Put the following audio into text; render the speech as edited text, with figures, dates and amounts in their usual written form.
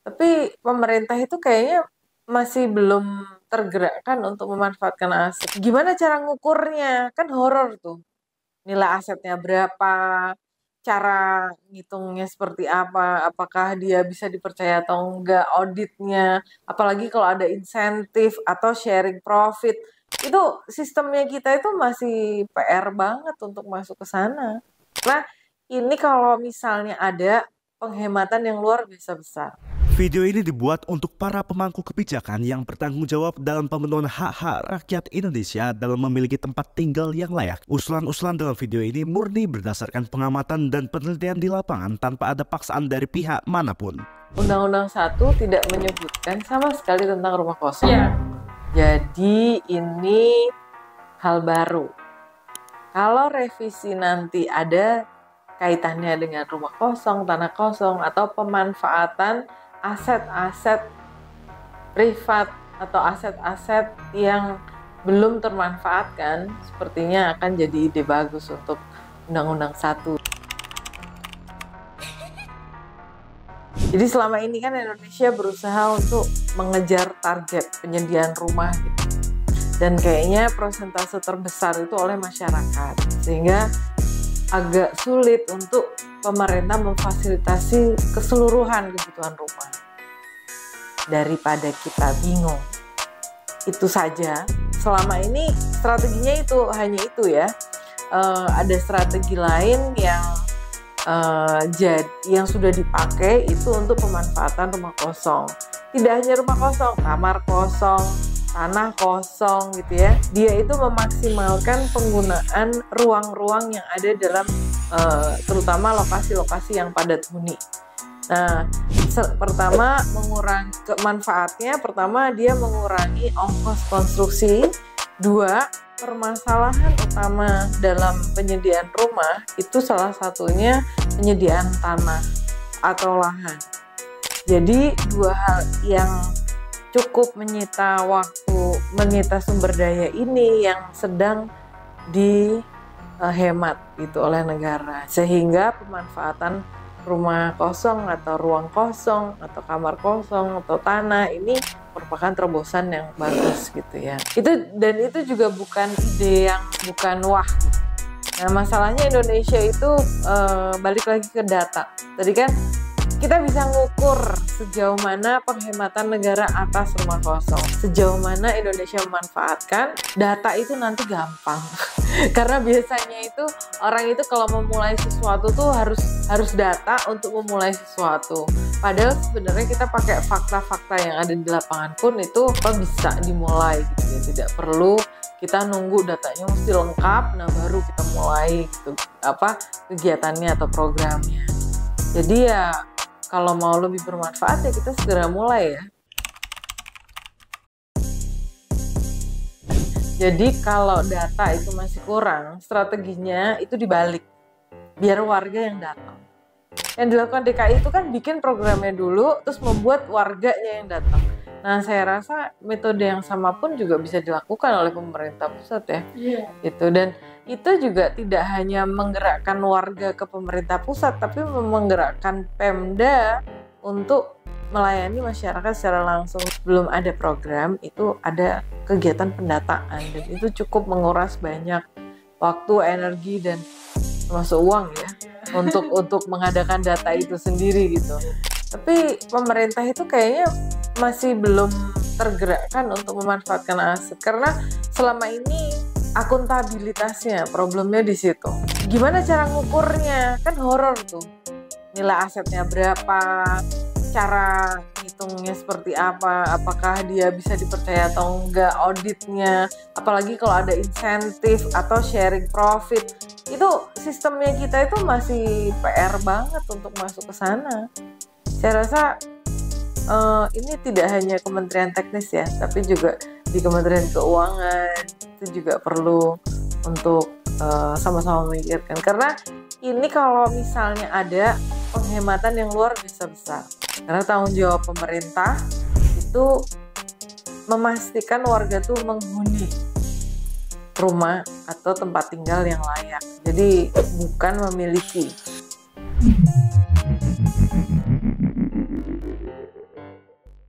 Tapi pemerintah itu kayaknya masih belum tergerakkan untuk memanfaatkan aset. Gimana cara ngukurnya? Kan horor tuh. Nilai asetnya berapa? Cara ngitungnya seperti apa? Apakah dia bisa dipercaya atau enggak auditnya? Apalagi kalau ada insentif atau sharing profit. Itu sistemnya kita itu masih PR banget untuk masuk ke sana. Nah, ini kalau misalnya ada penghematan yang luar biasa besar. Video ini dibuat untuk para pemangku kebijakan yang bertanggung jawab dalam pemenuhan hak-hak rakyat Indonesia dalam memiliki tempat tinggal yang layak. Usulan-usulan dalam video ini murni berdasarkan pengamatan dan penelitian di lapangan tanpa ada paksaan dari pihak manapun. Undang-Undang 1 tidak menyebutkan sama sekali tentang rumah kosong. Jadi ini hal baru. Kalau revisi nanti ada kaitannya dengan rumah kosong, tanah kosong, atau pemanfaatan aset-aset privat atau aset-aset yang belum termanfaatkan, sepertinya akan jadi ide bagus untuk Undang-Undang 1. Jadi selama ini kan Indonesia berusaha untuk mengejar target penyediaan rumah gitu. Dan kayaknya persentase terbesar itu oleh masyarakat. Sehingga agak sulit untuk pemerintah memfasilitasi keseluruhan kebutuhan rumah. Daripada kita bingung. Itu saja. Selama ini strateginya itu hanya itu ya. Ada strategi lain yang sudah dipakai itu untuk pemanfaatan rumah kosong. Tidak hanya rumah kosong, kamar kosong, tanah kosong gitu ya. Dia itu memaksimalkan penggunaan ruang-ruang yang ada dalam terutama lokasi-lokasi yang padat huni. Nah, pertama mengurangi manfaatnya, pertama dia mengurangi ongkos konstruksi. Dua, permasalahan utama dalam penyediaan rumah itu salah satunya penyediaan tanah atau lahan. Jadi dua hal yang cukup menyita waktu, menyita sumber daya ini yang sedang dihemat gitu oleh negara. Sehingga pemanfaatan rumah kosong atau ruang kosong atau kamar kosong atau tanah ini merupakan terobosan yang bagus gitu ya. Itu juga bukan ide yang bukan wah. Nah, masalahnya Indonesia itu balik lagi ke data. Tadi kan kita bisa ngukur sejauh mana penghematan negara atas rumah kosong, sejauh mana Indonesia memanfaatkan. Data itu nanti gampang. Karena biasanya itu orang itu kalau memulai sesuatu tuh harus data untuk memulai sesuatu. Padahal sebenarnya kita pakai fakta-fakta yang ada di lapangan pun itu bisa dimulai gitu ya. Tidak perlu kita nunggu datanya mesti lengkap, nah baru kita mulai gitu kegiatannya atau programnya. Jadi ya kalau mau lebih bermanfaat ya kita segera mulai ya. Jadi kalau data itu masih kurang, strateginya itu dibalik. Biar warga yang datang. Yang dilakukan DKI itu kan bikin programnya dulu, terus membuat warganya yang datang. Nah, saya rasa metode yang sama pun juga bisa dilakukan oleh pemerintah pusat ya. Gitu. Dan itu juga tidak hanya menggerakkan warga ke pemerintah pusat, tapi menggerakkan Pemda untuk melayani masyarakat secara langsung. Belum ada program, itu ada kegiatan pendataan dan itu cukup menguras banyak waktu, energi dan termasuk uang ya untuk mengadakan data itu sendiri gitu. Tapi pemerintah itu kayaknya masih belum tergerakkan untuk memanfaatkan aset karena selama ini akuntabilitasnya problemnya di situ. Gimana cara ngukurnya? Kan horor tuh. Nilai asetnya berapa? Cara ngitungnya seperti apa, apakah dia bisa dipercaya atau enggak auditnya, apalagi kalau ada insentif atau sharing profit. Itu sistemnya kita itu masih PR banget untuk masuk ke sana. Saya rasa ini tidak hanya Kementerian Teknis ya, tapi juga di Kementerian Keuangan itu juga perlu untuk sama-sama memikirkan. Karena ini kalau misalnya ada penghematan yang luar biasa besar. Karena tanggung jawab pemerintah itu memastikan warga tuh menghuni rumah atau tempat tinggal yang layak. Jadi bukan memiliki.